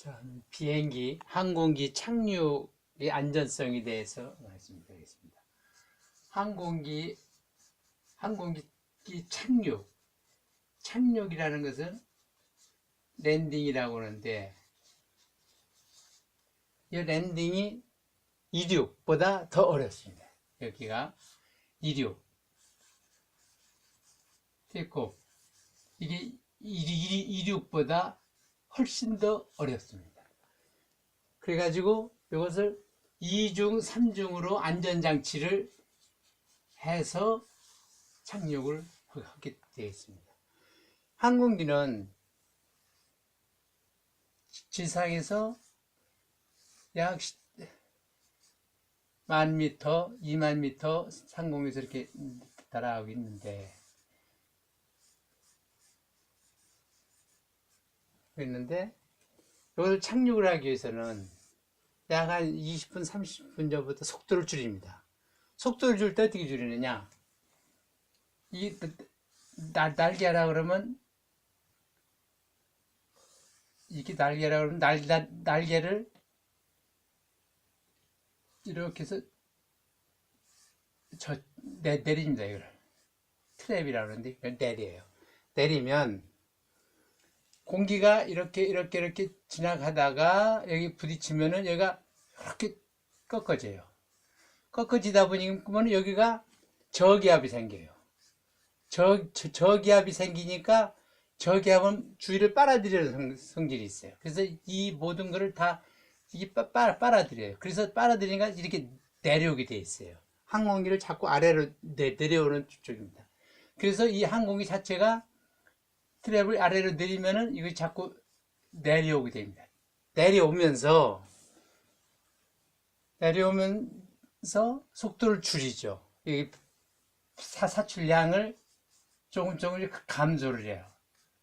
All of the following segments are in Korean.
자, 비행기, 항공기 착륙의 안전성에 대해서 말씀드리겠습니다. 항공기 착륙이라는 것은 랜딩이라고 하는데, 이 랜딩이 이륙보다 더 어렵습니다. 여기가 이륙. 됐고, 이게 이륙보다 훨씬 더 어렵습니다. 그래가지고 이것을 2중, 3중으로 안전장치를 해서 착륙을 하게 되어 있습니다. 항공기는 지상에서 약 10,000m, 20,000m 상공에서 이렇게 날아가고 있는데, 이것을 착륙을 하기 위해서는 약 한 20분, 30분 전부터 속도를 줄입니다. 속도를 줄 때 어떻게 줄이느냐? 이 날개라 그러면, 이렇게 날개라 그러면 날개를 이렇게 해서 내립니다. 이걸 트랩이라고 그러는데 이걸 내려요. 내리면 공기가 이렇게 지나가다가 여기 부딪히면은 여기가 이렇게 꺾어져요. 꺾어지다 보니까 여기가 저기압이 생겨요. 저기압이 생기니까 저기압은 주위를 빨아들이는 성질이 있어요. 그래서 이 모든 거를 다 이게 빨아들여요. 그래서 빨아들이니까 이렇게 내려오게 돼 있어요. 항공기를 자꾸 아래로 내려오는 쪽입니다. 그래서 이 항공기 자체가 트랩을 아래로 내리면은 이거 자꾸 내려오게 됩니다. 내려오면서 속도를 줄이죠. 이 사출량을 조금 감소를 해요.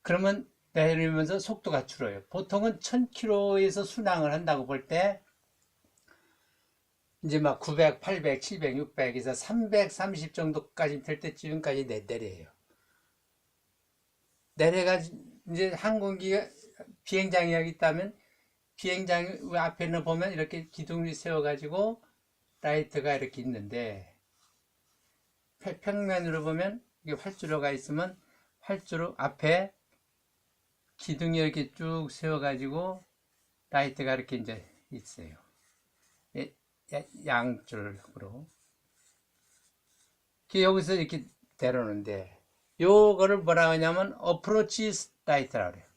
그러면 내리면서 속도가 줄어요. 보통은 1000km에서 순항을 한다고 볼 때 이제 막 900, 800, 700, 600에서 330 정도까지 될 때쯤까지 내려요. 내려가지고 이제 항공기가 비행장이 여기 있다면 비행장 앞에는 보면 이렇게 기둥을 세워가지고 라이트가 이렇게 있는데, 평면으로 보면 이게 활주로가 있으면 활주로 앞에 기둥이 이렇게 쭉 세워가지고 라이트가 이렇게 이제 있어요. 양쪽으로. 여기서 이렇게 내려오는데, 요거를 뭐라 하냐면 어프로치 라이트라고 그래요.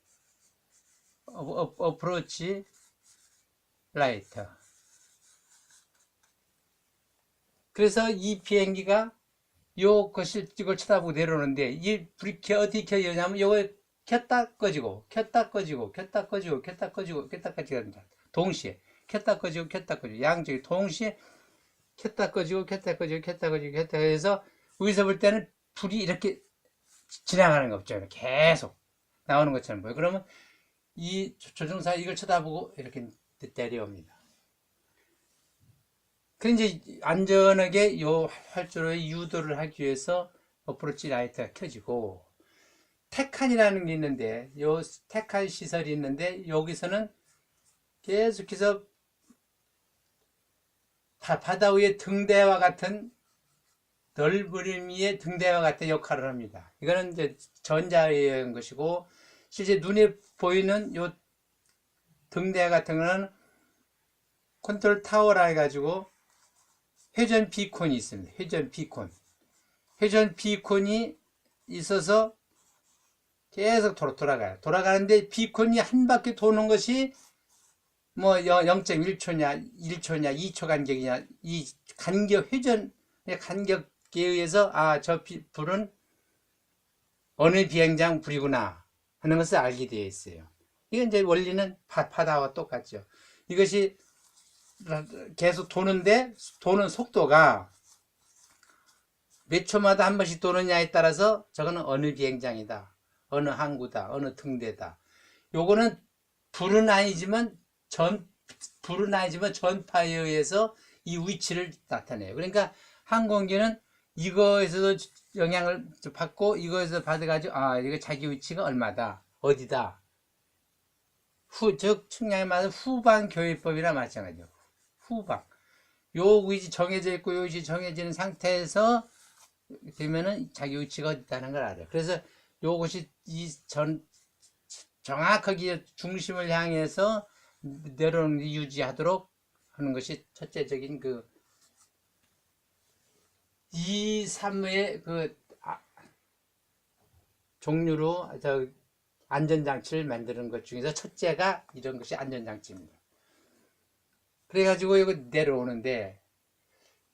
어프로치 라이트. 그래서 이 비행기가 이걸 쳐다보고 내려오는데, 이 불이 어떻게 켜지냐면 요거 켰다 꺼지고 켰다 꺼지고 켰다 꺼지고 켰다 꺼지고 켰다 꺼지고 합니다. 동시에 켰다 꺼지고 켰다 꺼지고 양쪽이 동시에 켰다 꺼지고 켰다 꺼지고 켰다 꺼지고 켰다 해서 여기서 볼 때는 불이 이렇게 지나가는 거 없죠. 계속 나오는 것처럼 보여요. 그러면 이 조종사 이걸 쳐다보고 이렇게 내려옵니다. 그래서 이제 안전하게 요 활주로에 유도를 하기 위해서 어프로치 라이트가 켜지고, 테칸이라는 게 있는데, 요 테칸 시설이 있는데, 여기서는 계속해서 바다 위의 등대와 같은, 넓은 위의 등대와 같은 역할을 합니다. 이거는 이제 전자의 것이고, 실제 눈에 보이는 요 등대 같은 거는 컨트롤 타워라 해가지고 회전 비콘이 있습니다. 회전 비콘이 있어서 계속 돌아가요. 돌아가는데 비콘이 한 바퀴 도는 것이 뭐 0.1초냐, 1초냐, 2초 간격이냐, 이 회전의 간격에 의해서 저 불은 어느 비행장 불이구나 하는 것을 알게 되어 있어요. 이건 이제 원리는 바다와 똑같죠. 이것이 계속 도는데, 도는 속도가 몇 초마다 한 번씩 도느냐에 따라서 저거는 어느 비행장이다, 어느 항구다, 어느 등대다. 요거는 불은 아니지만 전파에 의해서 이 위치를 나타내요. 그러니까 항공기는 이거에서도 영향을 받고 이거에서 받아가지고 이거 자기 위치가 얼마다, 어디다, 즉 측량에 맞은 후방 교회법이나 마찬가지예요. 후방. 요 위치 정해져 있고 요 위치 정해지는 상태에서 되면은 자기 위치가 어디다는 걸 알아요. 그래서 요것이 정확하게 중심을 향해서 내려오는 게 유지하도록 하는 것이 첫째적인 2, 3의 종류로 안전장치를 만드는 것 중에서 첫째가 이런 것이 안전장치입니다. 그래가지고 이거 내려오는데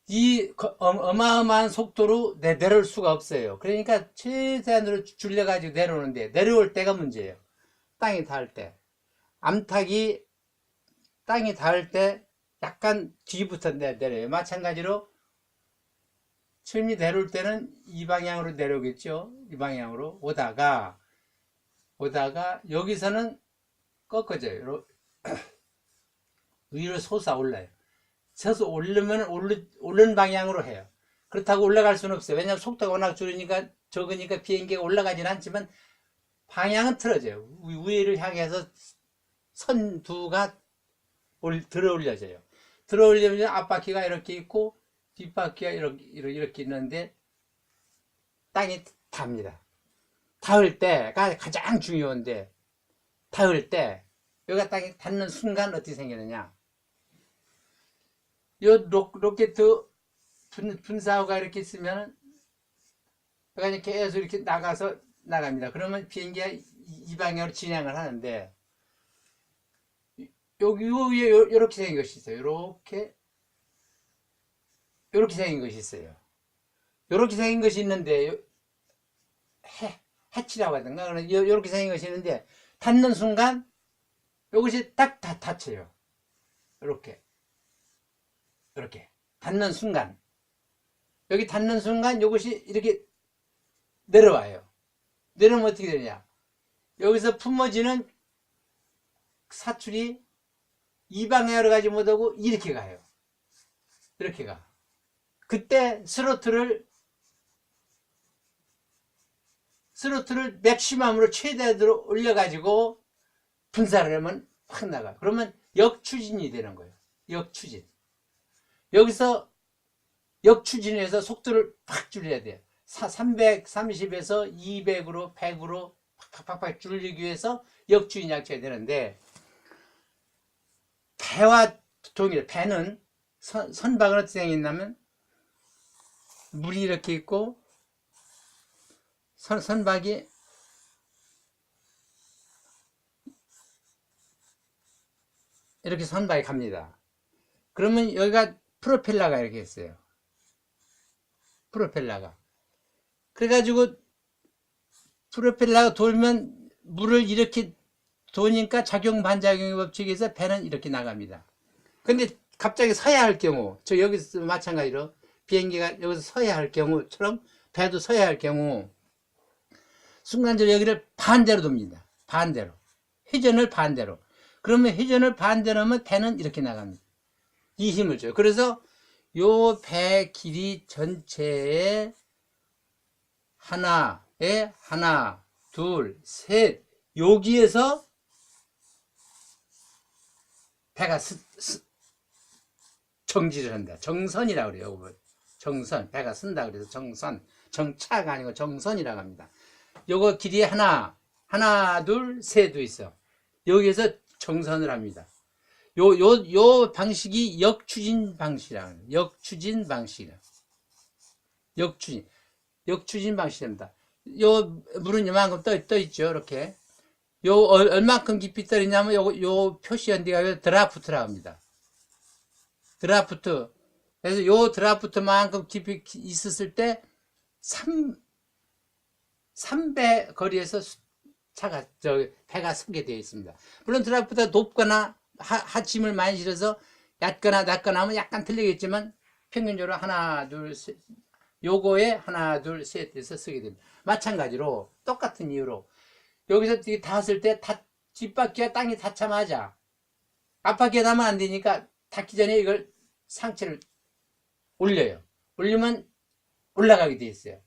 이 어마어마한 속도로 내려올 수가 없어요. 그러니까 최대한으로 줄여가지고 내려오는데 내려올 때가 문제예요. 땅이 닿을 때. 암탉이 땅이 닿을 때 약간 뒤부터 내려요. 마찬가지로 처음이 내려올 때는 이 방향으로 내려오겠죠. 이 방향으로 오다가 여기서는 꺾어져요. 위로 솟아올라요. 서서 오르면 오르는 방향으로 해요. 그렇다고 올라갈 수는 없어요. 왜냐하면 속도가 워낙 줄으니까 적으니까 비행기가 올라가지는 않지만 방향은 틀어져요. 위를 향해서 선두가 들어 올려져요. 들어 올리면 앞바퀴가 이렇게 있고 뒷바퀴가 이렇게 있는데 땅이 닿습니다. 닿을 때가 가장 중요한데 닿을 때 여기가 땅에 닿는 순간 어떻게 생기느냐? 요 로켓 분사구가 이렇게 있으면 그러니까 계속 이렇게 나갑니다. 그러면 비행기가 이 방향으로 진행을 하는데 여기 위에 이렇게 생긴 것이 있어요. 이렇게 생긴 것이 있어요. 이렇게 생긴 것이 있는데 해치라고 하든가 이렇게 생긴 것이 있는데 닿는 순간 이것이 딱 닫혀요. 이렇게 닿는 순간 여기 닿는 순간 이것이 이렇게 내려와요. 내려오면 어떻게 되냐? 여기서 품어지는 사출이 이 방향으로 가지 못하고 이렇게 가요. 이렇게 가. 그때 스로틀을 맥시멈으로 최대로 올려가지고 분사를 하면 확 나가. 그러면 역추진이 되는 거예요. 역추진. 여기서 역추진에서 속도를 팍 줄여야 돼요. 330에서 200으로 100으로 팍팍팍 줄이기 위해서 역추진 약쳐야 되는데 배와 동일. 배는 선박은 어떻게 생겼냐면 물이 이렇게 있고 선박이 이렇게 선박이 갑니다. 그러면 여기가 프로펠러가 이렇게 있어요. 프로펠러가. 그래가지고 프로펠러가 돌면 물을 이렇게 도니까 작용 반작용의 법칙에서 배는 이렇게 나갑니다. 근데 갑자기 서야 할 경우, 여기서 마찬가지로 비행기가 여기서 서야 할 경우처럼 배도 서야 할 경우 순간적으로 여기를 반대로 돕니다. 반대로. 회전을 반대로. 그러면 회전을 반대로 하면 배는 이렇게 나갑니다. 이 힘을 줘요. 그래서 요 배 길이 전체에 하나, 둘, 셋 여기에서 배가 정지를 한다. 정선이라고 그래요. 정선. 배가 쓴다 그래서 정선. 정차가 아니고 정선이라고 합니다. 요거 길이 하나, 둘, 셋도 있어. 여기에서 정선을 합니다. 요 방식이 역추진 방식이라고 합니다. 역추진 방식이라. 역추진 방식입니다. 요 물은 요만큼 떠 있죠. 이렇게. 요 얼만큼 깊이 떨어지냐면 요 표시한 데가 드라프트라고 합니다. 드라프트. 그래서 요 드라프트만큼 깊이 있었을 때 3배 거리에서 배가 서게 되어 있습니다. 물론 드라프트가 높거나 하침을 많이 실어서 얕거나 낮거나 하면 약간 틀리겠지만 평균적으로 하나, 둘, 셋 요거에 하나, 둘, 셋에서 쓰게 됩니다. 마찬가지로 똑같은 이유로 여기서 닿았을 때 뒷바퀴와 땅이 닿자마자 앞바퀴에 닿으면 안 되니까 닿기 전에 이걸 상체를 올려요. 올리면 올라가게 돼 있어요.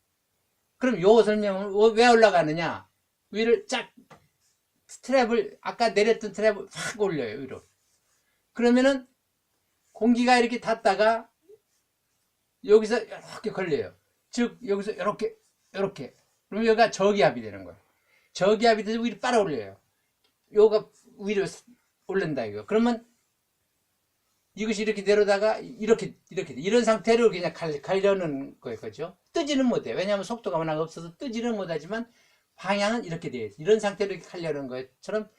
그럼 요 설명은 왜 올라가느냐? 위를 쫙 스트랩을 아까 내렸던 스트랩을 확 올려요. 위로. 그러면은 공기가 이렇게 닿다가 여기서 이렇게 걸려요. 즉 여기서 이렇게 그러면 여기가 저기압이 되는 거예요. 저기압이 돼서 위로 빨아 올려요. 요가 위로 올린다 이거. 그러면 이것이 이렇게 내려다가 이렇게 이런 상태로 그냥 가려는 거예요. 그죠? 뜨지는 못해요. 왜냐하면 속도가 워낙 없어서 뜨지는 못하지만 방향은 이렇게 돼요. 이런 상태로 이렇게 가려는 것처럼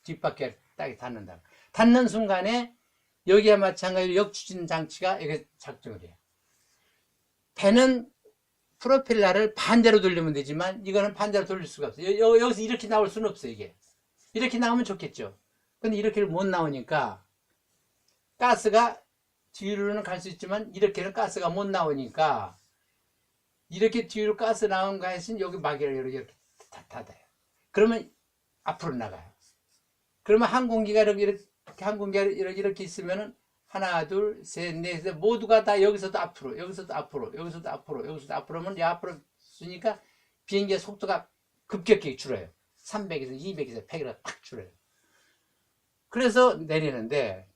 뒷바퀴가 딱 닿는다. 닿는 순간에 여기와 마찬가지로 역추진 장치가 이렇게 작동을 해요. 배는 프로펠러를 반대로 돌리면 되지만 이거는 반대로 돌릴 수가 없어요. 여기서 이렇게 나올 수는 없어요. 이게 이렇게 나오면 좋겠죠. 근데 이렇게 못 나오니까 가스가 뒤로는 갈 수 있지만 이렇게는 가스가 못 나오니까 이렇게 뒤로 가스 나온 것은 여기 마개를 이렇게 닫아요. 그러면 앞으로 나가요. 그러면 항공기가 이렇게 있으면은 하나, 둘, 셋, 넷, 모두가 다 여기서도 앞으로, 여기서도 앞으로, 여기서도 앞으로, 여기서도 앞으로 하면 앞으로 쓰니까 비행기의 속도가 급격히 줄어요. 300에서 200에서 100에서 딱 줄어요. 그래서 내리는데,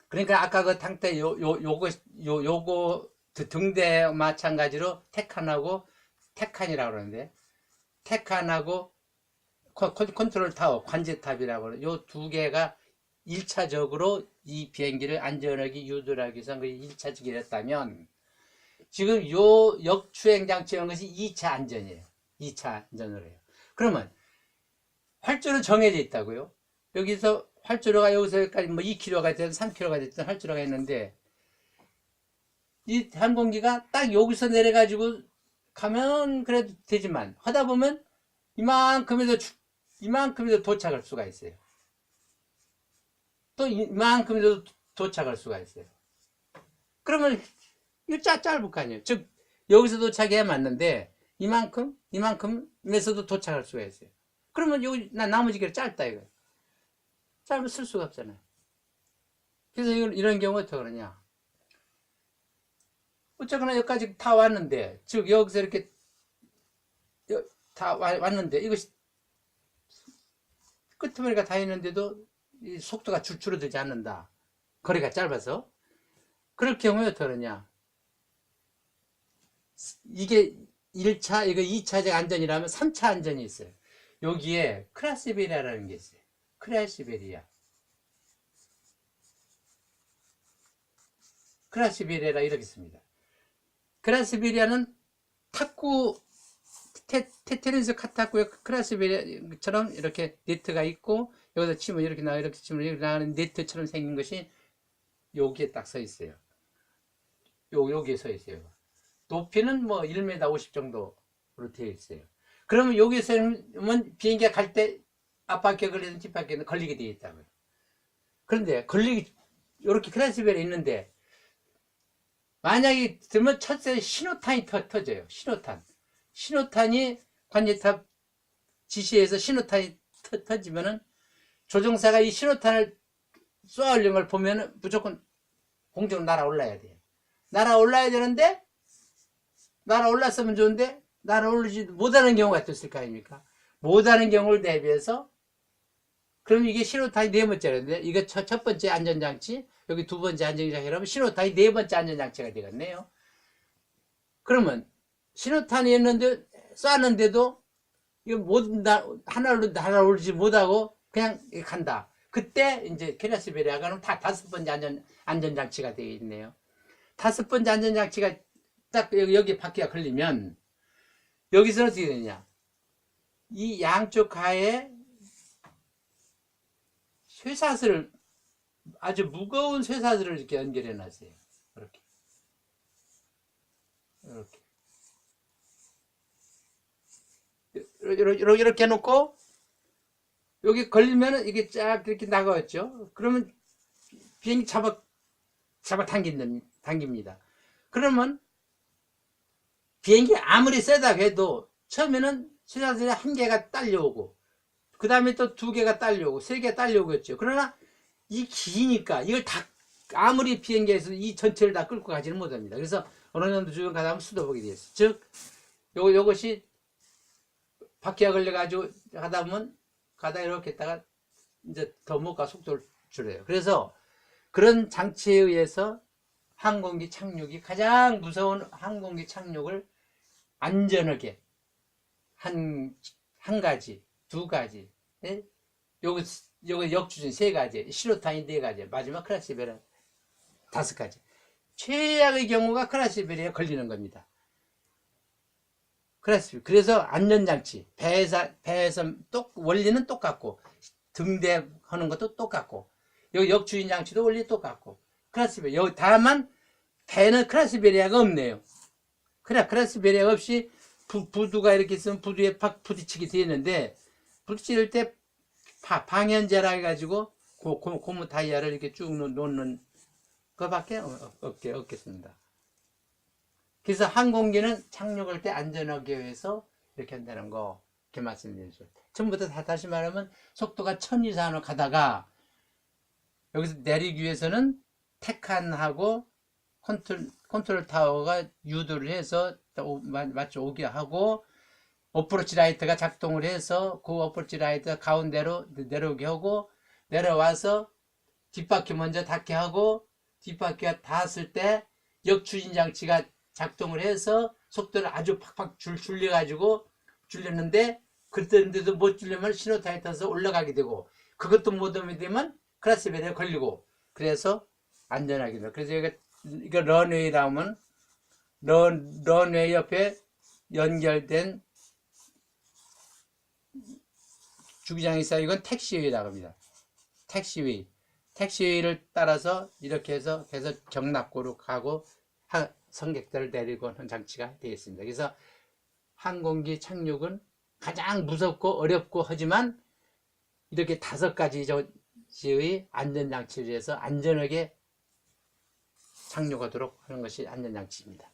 그러니까 아까 그 탕때 요거 등대 마찬가지로 테칸이라고 그러는데, 테칸하고 컨트롤 타워, 관제탑이라고 그러는 요 두 개가 1차적으로 이 비행기를 안전하게 유도하기 위해서 1차적이 됐다면 지금 요 역추행 장치라는 것이 2차 안전이에요. 2차 안전으로 해요. 그러면 활주로 정해져 있다고요. 여기서 활주로가 여기서까지 뭐 2km가 됐든 3km가 됐든 활주로가 있는데 이 항공기가 딱 여기서 내려가지고 가면 그래도 되지만 하다 보면 이만큼에도 도착할 수가 있어요. 또 이만큼에도 도착할 수가 있어요. 그러면 이거 짧을 거 아니에요. 즉 여기서 도착해야 맞는데 이만큼에서도 도착할 수가 있어요. 그러면 여기 나머지 길이 짧다 이거. 짧으면 쓸 수가 없잖아요. 그래서 이런 경우 어떻게 그러냐? 어쨌거나 여기까지 다 왔는데, 즉 여기서 이렇게 다 왔는데 이것이 끄트머리가 다 있는데도 이 속도가 줄어들지 않는다. 거리가 짧아서. 그럴 경우에 어떻게 하느냐. 이게 1차, 이거 2차적 안전이라면 3차 안전이 있어요. 여기에 크라시베리아라는 게 있어요. 크라시베리아라 이렇게 씁니다. 크라시베리아는 탁구, 테트리스 카타쿠의 크라시베리아처럼 이렇게 네트가 있고 여기서 치면 이렇게 나가 이렇게 치면 이렇게 나가는 네트처럼 생긴 것이 여기에 딱 서 있어요. 여기에 서 있어요. 높이는 뭐 1m 50 정도로 되어 있어요. 그러면 여기서 는 비행기가 갈 때 앞바퀴에 걸리든 뒷바퀴에 걸리게 되어 있다고요. 그런데 이렇게 크라시베리아 있는데 만약에 들면 첫째 신호탄이 터져요. 신호탄이 관제탑 지시에서 신호탄이 터지면은 조종사가 이 신호탄을 쏘아올린 걸 보면은 무조건 공중으로 날아올라야 돼요. 날아올라야 되는데 날아올랐으면 좋은데 날아오르지 못하는 경우가 또 있을 거 아닙니까? 못하는 경우를 대비해서 그럼 이게 신호탄이 네 번째인데 이게 첫 번째 안전장치 여기 두 번째 안전장치라면 신호탄이 네 번째 안전장치가 되겠네요. 그러면 신호탄이 있는데 쐈는데도 이거 하나로 날아오르지 못하고 그냥 간다. 그때 이제 크라시베리아가 다 다섯 번째 안전장치가 되어 있네요. 다섯 번째 안전장치가 딱 여기 바퀴가 걸리면 여기서는 어떻게 되냐? 이 양쪽 가에 쇠사슬을 아주 무거운 쇠사슬을 이렇게 연결해 놨어요. 이렇게 해놓고 여기 걸리면 이게 쫙 이렇게 나가겠죠. 그러면 비행기 당깁니다. 그러면 비행기 아무리 세다고 해도 처음에는 쇠사슬이 한 개가 딸려오고 그 다음에 또 두 개가 딸려오고 세 개가 딸려오겠죠. 그러나 이 기니까 이걸 다 아무리 비행기에서 이 전체를 다 끌고 가지는 못합니다. 그래서 어느 정도 주변 가다 보면 수도복이 되어 있어요. 즉 요것이 바퀴가 걸려가지고 하다 보면 가다 이렇게 했다가 이제 더 못 가 속도를 줄여요. 그래서 그런 장치에 의해서 항공기 착륙이 가장 무서운 항공기 착륙을 안전하게 한 가지, 두 가지, 예? 요거 역추진 세 가지, 실로타인 네 가지, 마지막 크라시베리아 다섯 가지. 최악의 경우가 크라시베리아에 걸리는 겁니다. 그래서 안전장치, 배에서 원리는 똑같고, 등대 하는 것도 똑같고, 여기 역추진 장치도 원리 똑같고, 여기 다만 배는 크라시베리아가 없네요. 크라시베리아가 없이 부두가 이렇게 있으면 부두에 팍 부딪히게 되어 있는데, 부딪힐 때 방현제라 해가지고 고무 타이어를 이렇게 쭉 놓는 그거밖에 없겠습니다. 그래서 항공기는 착륙할 때 안전하게 위해서 이렇게 한다는 거 이렇게 말씀드리죠. 처음부터 다시 말하면 속도가 1000 이상으로 가다가 여기서 내리기 위해서는 테칸하고 컨트롤 타워가 유도를 해서 맞춰 오게 하고, 어프로치 라이트가 작동을 해서 그 어프로치 라이트가 가운데로 내려오게 하고, 내려와서 뒷바퀴 먼저 닿게 하고, 뒷바퀴가 닿았을 때 역추진 장치가 작동을 해서 속도를 아주 팍팍 줄렸는데, 그때인데도 못 줄려면 신호탄에 타서 올라가게 되고, 그것도 못 오게 되면 크라시베리아에 걸리고, 그래서 안전하게 돼요. 그래서 이거 런웨이라 하면 런웨이 옆에 연결된 주기장이 있어요. 이건 택시웨이라고 합니다. 택시웨이를 따라서 이렇게 해서 경납고로 가고 승객들을 내리고 하는 장치가 되어 있습니다. 그래서 항공기 착륙은 가장 무섭고 어렵고 하지만 이렇게 5가지의 안전장치를 위해서 안전하게 착륙하도록 하는 것이 안전장치입니다.